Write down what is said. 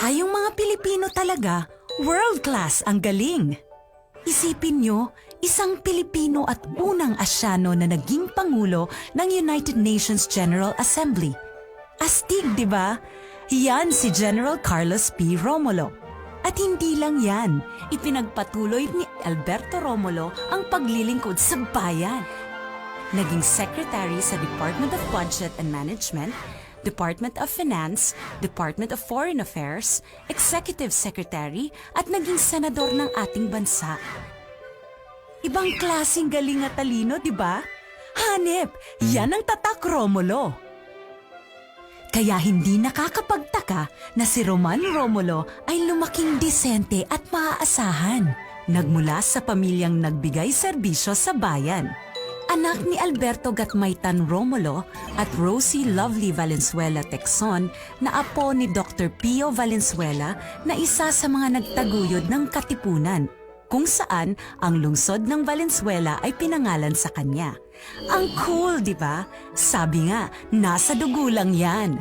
Tayong mga Pilipino talaga, world class ang galing. Isipin nyo, isang Pilipino at unang Asyano na naging Pangulo ng United Nations General Assembly. Astig, di ba? Yan si General Carlos P. Romulo. At hindi lang yan, ipinagpatuloy ni Alberto Romulo ang paglilingkod sa bayan. Naging Secretary sa Department of Budget and Management, Department of Finance, Department of Foreign Affairs, Executive Secretary at naging senador ng ating bansa. Ibang klaseng galing at talino, di ba? Hanep, yan ang tatak Romulo. Kaya hindi nakakapagtaka na si Roman Romulo ay lumaking disente at maaasahan. Nagmula sa pamilyang nagbigay serbisyo sa bayan. Anak ni Alberto Gatmaytan Romulo at Rosie Lovely Valenzuela Tecson na apo ni Dr. Pio Valenzuela na isa sa mga nagtaguyod ng Katipunan, kung saan ang lungsod ng Valenzuela ay pinangalan sa kanya. Ang cool, di ba? Sabi nga, nasa dugo lang yan.